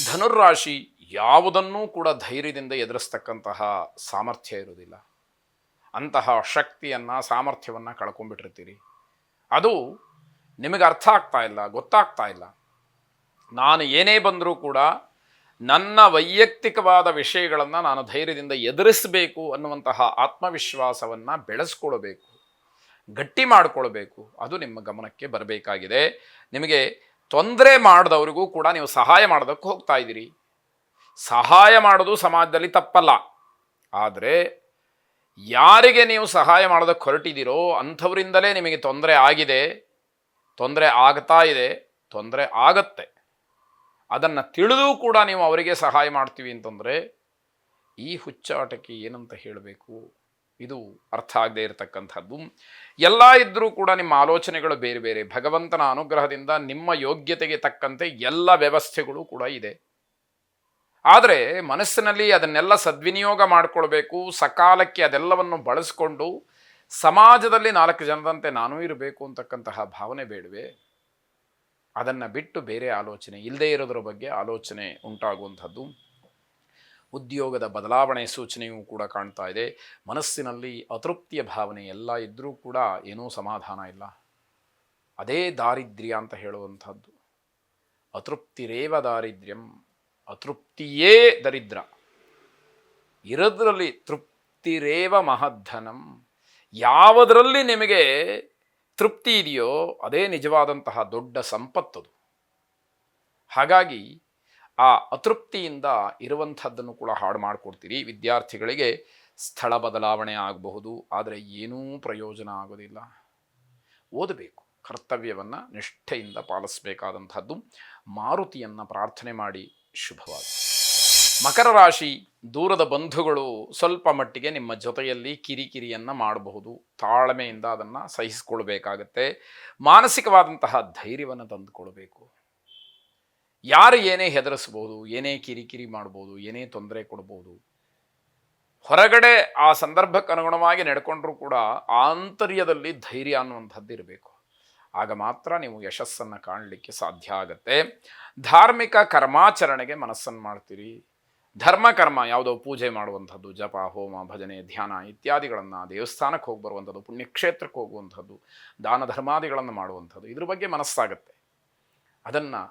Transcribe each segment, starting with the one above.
ಧನುರ್ರಾಶಿ ಯಾವುದನ್ನೂ ಕೂಡ ಧೈರ್ಯದಿಂದ ಎದುರಿಸ್ತಕ್ಕಂತಹ ಸಾಮರ್ಥ್ಯ ಇರುವುದಿಲ್ಲ. ಅಂತಹ ಶಕ್ತಿಯನ್ನು ಸಾಮರ್ಥ್ಯವನ್ನು ಕಳ್ಕೊಂಡ್ಬಿಟ್ಟಿರ್ತೀರಿ. ಅದು ನಿಮಗೆ ಅರ್ಥ ಆಗ್ತಾ ಇಲ್ಲ, ಗೊತ್ತಾಗ್ತಾ ಇಲ್ಲ. ನಾನು ಏನೇ ಬಂದರೂ ಕೂಡ ನನ್ನ ವೈಯಕ್ತಿಕವಾದ ವಿಷಯಗಳನ್ನು ನಾನು ಧೈರ್ಯದಿಂದ ಎದುರಿಸಬೇಕು ಅನ್ನುವಂತಹ ಆತ್ಮವಿಶ್ವಾಸವನ್ನು ಬೆಳೆಸ್ಕೊಳ್ಬೇಕು, ಗಟ್ಟಿ ಮಾಡಿಕೊಳ್ಬೇಕು. ಅದು ನಿಮ್ಮ ಗಮನಕ್ಕೆ ಬರಬೇಕಾಗಿದೆ. ನಿಮಗೆ ತೊಂದರೆ ಮಾಡಿದವರಿಗೂ ಕೂಡ ನೀವು ಸಹಾಯ ಮಾಡೋದಕ್ಕೆ ಹೋಗ್ತಾ ಇದ್ದೀರಿ. ಸಹಾಯ ಮಾಡೋದು ಸಮಾಜದಲ್ಲಿ ತಪ್ಪಲ್ಲ. ಆದರೆ ಯಾರಿಗೆ ನೀವು ಸಹಾಯ ಮಾಡೋದಕ್ಕೆ ಹೊರಟಿದ್ದೀರೋ ಅಂಥವರಿಂದಲೇ ನಿಮಗೆ ತೊಂದರೆ ಆಗಿದೆ, ತೊಂದರೆ ಆಗ್ತಾ ಇದೆ, ತೊಂದರೆ ಆಗತ್ತೆ. ಅದನ್ನು ತಿಳಿದು ಕೂಡ ನೀವು ಅವರಿಗೆ ಸಹಾಯ ಮಾಡ್ತೀವಿ ಅಂತಂದರೆ ಈ ಹುಚ್ಚಾಟಕ್ಕೆ ಏನಂತ ಹೇಳಬೇಕು, ಇದು ಅರ್ಥ ಆಗದೆ ಇರತಕ್ಕಂಥದ್ದು. ಎಲ್ಲ ಇದ್ದರೂ ಕೂಡ ನಿಮ್ಮ ಆಲೋಚನೆಗಳು ಬೇರೆ ಬೇರೆ. ಭಗವಂತನ ಅನುಗ್ರಹದಿಂದ ನಿಮ್ಮ ಯೋಗ್ಯತೆಗೆ ತಕ್ಕಂತೆ ಎಲ್ಲ ವ್ಯವಸ್ಥೆಗಳು ಕೂಡ ಇದೆ. ಆದರೆ ಮನಸ್ಸಿನಲ್ಲಿ ಅದನ್ನೆಲ್ಲ ಸದ್ವಿನಿಯೋಗ ಮಾಡಿಕೊಳ್ಬೇಕು. ಸಕಾಲಕ್ಕೆ ಅದೆಲ್ಲವನ್ನು ಬಳಸ್ಕೊಂಡು ಸಮಾಜದಲ್ಲಿ 4 ಜನರಂತೆ ನಾನೂ ಇರಬೇಕು ಅಂತಕ್ಕಂತಹ ಭಾವನೆ ಬೇಡವೇ? ಅದನ್ನು ಬಿಟ್ಟು ಬೇರೆ ಆಲೋಚನೆ, ಇಲ್ಲದೇ ಇರೋದ್ರ ಬಗ್ಗೆ ಆಲೋಚನೆ ಉಂಟಾಗುವಂಥದ್ದು. ಉದ್ಯೋಗದ ಬದಲಾವಣೆ ಸೂಚನೆಯೂ ಕೂಡ ಕಾಣ್ತಾ ಇದೆ. ಮನಸ್ಸಿನಲ್ಲಿ ಅತೃಪ್ತಿಯ ಭಾವನೆ ಎಲ್ಲ ಇದ್ದರೂ ಕೂಡ ಏನೂ ಸಮಾಧಾನ ಇಲ್ಲ. ಅದೇ ದಾರಿದ್ರ್ಯ ಅಂತ ಹೇಳುವಂಥದ್ದು. ಅತೃಪ್ತಿರೇವ ದಾರಿದ್ರ್ಯಂ, ಅತೃಪ್ತಿಯೇ ದರಿದ್ರ. ಇರೋದ್ರಲ್ಲಿ ತೃಪ್ತಿರೇವ ಮಹದ್ಧನಂ. ಯಾವುದರಲ್ಲಿ ನಿಮಗೆ ತೃಪ್ತಿ ಇದೆಯೋ ಅದೇ ನಿಜವಾದಂತಹ ದೊಡ್ಡ ಸಂಪತ್ತದು. ಹಾಗಾಗಿ ಆ ಅತೃಪ್ತಿಯಿಂದ ಇರುವಂಥದ್ದನ್ನು ಕೂಡ ಹಾಳು ಮಾಡಿಕೊಡ್ತೀರಿ. ವಿದ್ಯಾರ್ಥಿಗಳಿಗೆ ಸ್ಥಳ ಬದಲಾವಣೆ ಆಗಬಹುದು, ಆದರೆ ಏನೂ ಪ್ರಯೋಜನ ಆಗೋದಿಲ್ಲ. ಓದಬೇಕು, ಕರ್ತವ್ಯವನ್ನು ನಿಷ್ಠೆಯಿಂದ ಪಾಲಿಸಬೇಕಾದಂಥದ್ದು. ಮಾರುತಿಯನ್ನು ಪ್ರಾರ್ಥನೆ ಮಾಡಿ. ಶುಭವಾಗಿ. ಮಕರ ರಾಶಿ, ದೂರದ ಬಂಧುಗಳು ಸ್ವಲ್ಪ ಮಟ್ಟಿಗೆ ನಿಮ್ಮ ಜೊತೆಯಲ್ಲಿ ಕಿರಿಕಿರಿಯನ್ನು ಮಾಡಬಹುದು. ತಾಳ್ಮೆಯಿಂದ ಅದನ್ನು ಸಹಿಸಿಕೊಳ್ಬೇಕಾಗತ್ತೆ. ಮಾನಸಿಕವಾದಂತಹ ಧೈರ್ಯವನ್ನು ತಂದುಕೊಳ್ಬೇಕು. ಯಾರು ಏನೇ ಹೆದರಿಸ್ಬೋದು, ಏನೇ ಕಿರಿಕಿರಿ ಮಾಡ್ಬೋದು, ಏನೇ ತೊಂದರೆ ಕೊಡ್ಬೋದು. ಹೊರಗಡೆ ಆ ಸಂದರ್ಭಕ್ಕೆ ಅನುಗುಣವಾಗಿ ನಡ್ಕೊಂಡ್ರೂ ಕೂಡ ಆಂತರ್ಯದಲ್ಲಿ ಧೈರ್ಯ ಅನ್ನುವಂಥದ್ದು ಇರಬೇಕು. ಆಗ ಮಾತ್ರ ನೀವು ಯಶಸ್ಸನ್ನು ಕಾಣಲಿಕ್ಕೆ ಸಾಧ್ಯ ಆಗತ್ತೆ. ಧಾರ್ಮಿಕ ಕರ್ಮಾಚರಣೆಗೆ ಮನಸ್ಸನ್ನು ಮಾಡ್ತೀರಿ. ಧರ್ಮಕರ್ಮ ಯಾವುದೋ ಪೂಜೆ ಮಾಡುವಂಥದ್ದು, ಜಪ, ಹೋಮ, ಭಜನೆ, ಧ್ಯಾನ ಇತ್ಯಾದಿಗಳನ್ನು, ದೇವಸ್ಥಾನಕ್ಕೆ ಹೋಗಿ ಬರುವಂಥದ್ದು, ಪುಣ್ಯಕ್ಷೇತ್ರಕ್ಕೆ ಹೋಗುವಂಥದ್ದು, ದಾನ ಧರ್ಮಾದಿಗಳನ್ನು ಮಾಡುವಂಥದ್ದು, ಇದ್ರ ಬಗ್ಗೆ ಮನಸ್ಸಾಗತ್ತೆ. ಅದನ್ನು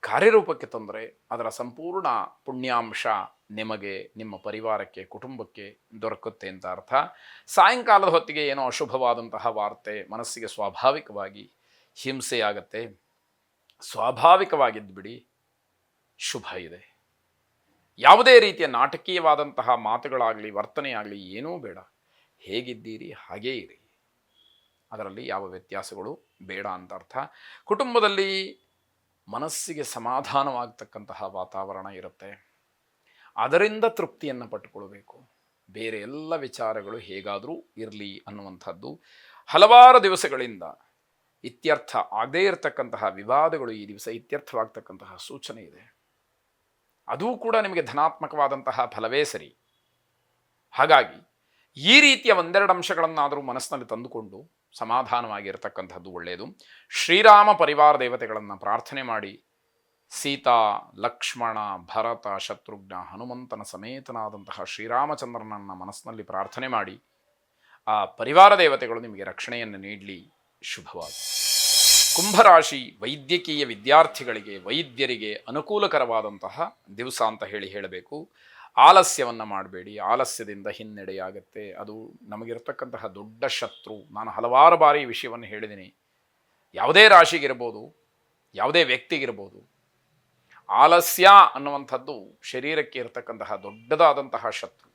ಕಾರ್ಯರೂಪಕ್ಕೆ ತಂದರೆ ಅದರ ಸಂಪೂರ್ಣ ಪುಣ್ಯಾಂಶ ನಿಮಗೆ, ನಿಮ್ಮ ಪರಿವಾರಕ್ಕೆ, ಕುಟುಂಬಕ್ಕೆ ದೊರಕುತ್ತೆ ಅಂತ ಅರ್ಥ. ಸಾಯಂಕಾಲದ ಹೊತ್ತಿಗೆ ಏನೋ ಅಶುಭವಾದಂತಹ ವಾರ್ತೆ ಮನಸ್ಸಿಗೆ ಸ್ವಾಭಾವಿಕವಾಗಿ ಹಿಂಸೆಯಾಗತ್ತೆ. ಸ್ವಾಭಾವಿಕವಾಗಿದ್ದು ಬಿಡಿ, ಶುಭ ಇದೆ. ಯಾವುದೇ ರೀತಿಯ ನಾಟಕೀಯವಾದಂತಹ ಮಾತುಗಳಾಗಲಿ, ವರ್ತನೆಯಾಗಲಿ ಏನೂ ಬೇಡ. ಹೇಗಿದ್ದೀರಿ ಹಾಗೇ ಇರಿ, ಅದರಲ್ಲಿ ಯಾವ ವ್ಯತ್ಯಾಸಗಳು ಬೇಡ ಅಂತ ಅರ್ಥ. ಕುಟುಂಬದಲ್ಲಿ ಮನಸ್ಸಿಗೆ ಸಮಾಧಾನವಾಗತಕ್ಕಂತಹ ವಾತಾವರಣ ಇರುತ್ತೆ. ಅದರಿಂದ ತೃಪ್ತಿಯನ್ನು ಪಟ್ಟುಕೊಳ್ಬೇಕು. ಬೇರೆ ಎಲ್ಲ ವಿಚಾರಗಳು ಹೇಗಾದರೂ ಇರಲಿ ಅನ್ನುವಂಥದ್ದು. ಹಲವಾರು ದಿವಸಗಳಿಂದ ಇತ್ಯರ್ಥ ಆಗದೇ ಇರತಕ್ಕಂತಹ ವಿವಾದಗಳು ಈ ದಿವಸ ಇತ್ಯರ್ಥವಾಗ್ತಕ್ಕಂತಹ ಸೂಚನೆ ಇದೆ. ಅದೂ ಕೂಡ ನಿಮಗೆ ಧನಾತ್ಮಕವಾದಂತಹ ಫಲವೇ ಸರಿ. ಹಾಗಾಗಿ ಈ ರೀತಿಯ ಒಂದೆರಡು ಅಂಶಗಳನ್ನಾದರೂ ಮನಸ್ಸಿನಲ್ಲಿ ತಂದುಕೊಂಡು ಸಮಾಧಾನವಾಗಿರತಕ್ಕಂಥದ್ದು ಒಳ್ಳೆಯದು. ಶ್ರೀರಾಮ ಪರಿವಾರ ದೇವತೆಗಳನ್ನು ಪ್ರಾರ್ಥನೆ ಮಾಡಿ. ಸೀತಾ, ಲಕ್ಷ್ಮಣ, ಭರತ, ಶತ್ರುಘ್ನ, ಹನುಮಂತನ ಸಮೇತನಾದಂತಹ ಶ್ರೀರಾಮಚಂದ್ರನನ್ನು ಮನಸ್ಸಿನಲ್ಲಿ ಪ್ರಾರ್ಥನೆ ಮಾಡಿ. ಆ ಪರಿವಾರ ದೇವತೆಗಳು ನಿಮಗೆ ರಕ್ಷಣೆಯನ್ನು ನೀಡಲಿ. ಶುಭವಾಗಿ. ಕುಂಭರಾಶಿ, ವೈದ್ಯಕೀಯ ವಿದ್ಯಾರ್ಥಿಗಳಿಗೆ, ವೈದ್ಯರಿಗೆ ಅನುಕೂಲಕರವಾದಂತಹ ದಿವಸ ಅಂತ ಹೇಳಬೇಕು. ಆಲಸ್ಯವನ್ನು ಮಾಡಬೇಡಿ. ಆಲಸ್ಯದಿಂದ ಹಿನ್ನಡೆಯಾಗತ್ತೆ. ಅದು ನಮಗಿರ್ತಕ್ಕಂತಹ ದೊಡ್ಡ ಶತ್ರು. ನಾನು ಹಲವಾರು ಬಾರಿ ಈ ವಿಷಯವನ್ನು ಹೇಳಿದ್ದೀನಿ. ಯಾವುದೇ ರಾಶಿಗಿರ್ಬೋದು, ಯಾವುದೇ ವ್ಯಕ್ತಿಗಿರ್ಬೋದು, ಆಲಸ್ಯ ಅನ್ನುವಂಥದ್ದು ಶರೀರಕ್ಕೆ ಇರತಕ್ಕಂತಹ ದೊಡ್ಡದಾದಂತಹ ಶತ್ರು.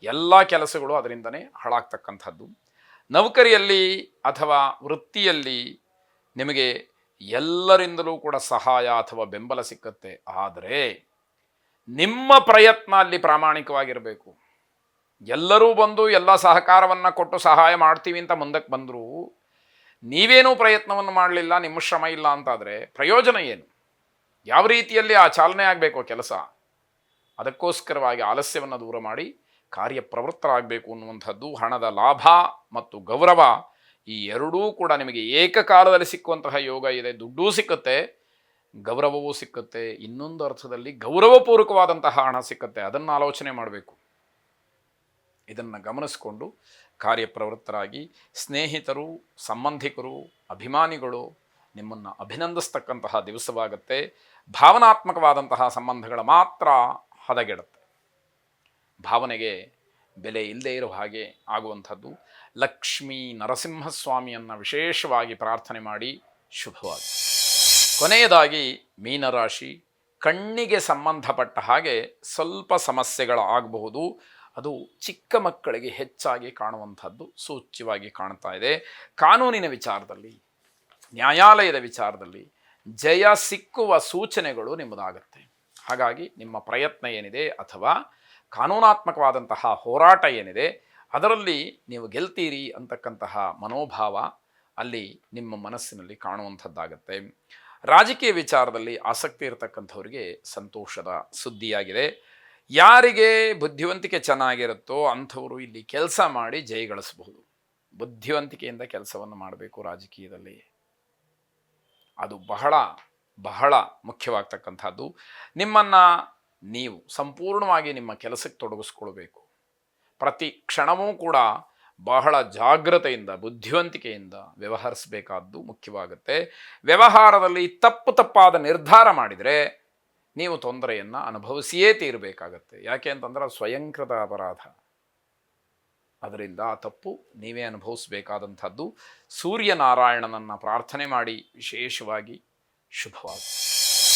ಎಲ್ಲ ಕೆಲಸಗಳು ಅದರಿಂದನೇ ಹಾಳಾಗ್ತಕ್ಕಂಥದ್ದು. ನೌಕರಿಯಲ್ಲಿ ಅಥವಾ ವೃತ್ತಿಯಲ್ಲಿ ನಿಮಗೆ ಎಲ್ಲರಿಂದಲೂ ಕೂಡ ಸಹಾಯ ಅಥವಾ ಬೆಂಬಲ ಸಿಕ್ಕತ್ತೆ. ಆದರೆ ನಿಮ್ಮ ಪ್ರಯತ್ನ ಅಲ್ಲಿ ಪ್ರಾಮಾಣಿಕವಾಗಿರಬೇಕು. ಎಲ್ಲರೂ ಬಂದು ಎಲ್ಲ ಸಹಕಾರವನ್ನು ಕೊಟ್ಟು ಸಹಾಯ ಮಾಡ್ತೀವಿ ಅಂತ ಮುಂದಕ್ಕೆ ಬಂದರೂ ನೀವೇನೂ ಪ್ರಯತ್ನವನ್ನು ಮಾಡಲಿಲ್ಲ, ನಿಮ್ಮ ಶ್ರಮ ಇಲ್ಲ ಅಂತಾದರೆ ಪ್ರಯೋಜನ ಏನು? ಯಾವ ರೀತಿಯಲ್ಲಿ ಆ ಚಾಲನೆ ಆಗಬೇಕು ಕೆಲಸ, ಅದಕ್ಕೋಸ್ಕರವಾಗಿ ಆಲಸ್ಯವನ್ನು ದೂರ ಮಾಡಿ ಕಾರ್ಯಪ್ರವೃತ್ತರಾಗಬೇಕು ಅನ್ನುವಂಥದ್ದು. ಹಣದ ಲಾಭ ಮತ್ತು ಗೌರವ ಈ ಎರಡೂ ಕೂಡ ನಿಮಗೆ ಏಕಕಾಲದಲ್ಲಿ ಸಿಕ್ಕುವಂತಹ ಯೋಗ ಇದೆ. ದುಡ್ಡೂ ಸಿಕ್ಕುತ್ತೆ, ಗೌರವವೂ ಸಿಕ್ಕುತ್ತೆ, ಇನ್ನೊಂದು ಅರ್ಥದಲ್ಲಿ ಗೌರವಪೂರ್ವಕವಾದಂತಹ ಹಣ ಸಿಕ್ಕುತ್ತೆ. ಅದನ್ನು ಆಲೋಚನೆ ಮಾಡಬೇಕು. ಇದನ್ನು ಗಮನಿಸಿಕೊಂಡು ಕಾರ್ಯಪ್ರವೃತ್ತರಾಗಿ ಸ್ನೇಹಿತರು, ಸಂಬಂಧಿಕರು, ಅಭಿಮಾನಿಗಳು ನಿಮ್ಮನ್ನು ಅಭಿನಂದಿಸ್ತಕ್ಕಂತಹ ದಿವಸವಾಗುತ್ತೆ. ಭಾವನಾತ್ಮಕವಾದಂತಹ ಸಂಬಂಧಗಳು ಮಾತ್ರ ಹದಗೆಡುತ್ತೆ. ಭಾವನೆಗೆ ಬೆಲೆ ಇಲ್ಲದೆ ಇರೋ ಹಾಗೆ ಆಗುವಂಥದ್ದು. ಲಕ್ಷ್ಮೀ ನರಸಿಂಹಸ್ವಾಮಿಯನ್ನು ವಿಶೇಷವಾಗಿ ಪ್ರಾರ್ಥನೆ ಮಾಡಿ ಶುಭವಾಗಿ. ಕೊನೆಯದಾಗಿ ಮೀನರಾಶಿ, ಕಣ್ಣಿಗೆ ಸಂಬಂಧಪಟ್ಟ ಹಾಗೆ ಸ್ವಲ್ಪ ಸಮಸ್ಯೆಗಳು ಆಗಬಹುದು. ಅದು ಚಿಕ್ಕ ಮಕ್ಕಳಿಗೆ ಹೆಚ್ಚಾಗಿ ಕಾಣುವಂಥದ್ದು ಸೂಚ್ಯವಾಗಿ ಕಾಣ್ತಾ ಇದೆ. ಕಾನೂನಿನ ವಿಚಾರದಲ್ಲಿ, ನ್ಯಾಯಾಲಯದ ವಿಚಾರದಲ್ಲಿ ಜಯ ಸಿಕ್ಕುವ ಸೂಚನೆಗಳು ನಿಮ್ಮದಾಗತ್ತೆ. ಹಾಗಾಗಿ ನಿಮ್ಮ ಪ್ರಯತ್ನ ಏನಿದೆ ಅಥವಾ ಕಾನೂನಾತ್ಮಕವಾದಂತಹ ಹೋರಾಟ ಏನಿದೆ ಅದರಲ್ಲಿ ನೀವು ಗೆಲ್ತೀರಿ ಅಂತಕ್ಕಂತಹ ಮನೋಭಾವ ಅಲ್ಲಿ ನಿಮ್ಮ ಮನಸ್ಸಿನಲ್ಲಿ ಕಾಣುವಂಥದ್ದಾಗತ್ತೆ. ರಾಜಕೀಯ ವಿಚಾರದಲ್ಲಿ ಆಸಕ್ತಿ ಇರತಕ್ಕಂಥವ್ರಿಗೆ ಸಂತೋಷದ ಸುದ್ದಿಯಾಗಿದೆ. ಯಾರಿಗೆ ಬುದ್ಧಿವಂತಿಕೆ ಚೆನ್ನಾಗಿರುತ್ತೋ ಅಂಥವರು ಇಲ್ಲಿ ಕೆಲಸ ಮಾಡಿ ಜಯಗಳಿಸಬಹುದು. ಬುದ್ಧಿವಂತಿಕೆಯಿಂದ ಕೆಲಸವನ್ನು ಮಾಡಬೇಕು ರಾಜಕೀಯದಲ್ಲಿ. ಅದು ಬಹಳ ಬಹಳ ಮುಖ್ಯವಾಗ್ತಕ್ಕಂಥದ್ದು. ನಿಮ್ಮನ್ನು ನೀವು ಸಂಪೂರ್ಣವಾಗಿ ನಿಮ್ಮ ಕೆಲಸಕ್ಕೆ ತೊಡಗಿಸ್ಕೊಳ್ಬೇಕು. ಪ್ರತಿ ಕ್ಷಣವೂ ಕೂಡ ಬಹಳ ಜಾಗ್ರತೆಯಿಂದ ಬುದ್ಧಿವಂತಿಕೆಯಿಂದ ವ್ಯವಹರಿಸಬೇಕಾದ್ದು ಮುಖ್ಯವಾಗುತ್ತೆ. ವ್ಯವಹಾರದಲ್ಲಿ ತಪ್ಪಾದ ನಿರ್ಧಾರ ಮಾಡಿದರೆ ನೀವು ತೊಂದರೆಯನ್ನು ಅನುಭವಿಸಿಯೇ ತೀರಬೇಕಾಗತ್ತೆ. ಯಾಕೆ ಅಂತಂದ್ರೆ ಸ್ವಯಂಕೃತ ಅಪರಾಧ. ಅದರಿಂದ ಆ ತಪ್ಪು ನೀವೇ ಅನುಭವಿಸಬೇಕಾದಂಥದ್ದು. ಸೂರ್ಯನಾರಾಯಣನನ್ನು ಪ್ರಾರ್ಥನೆ ಮಾಡಿ ವಿಶೇಷವಾಗಿ ಶುಭವಾಗಿ.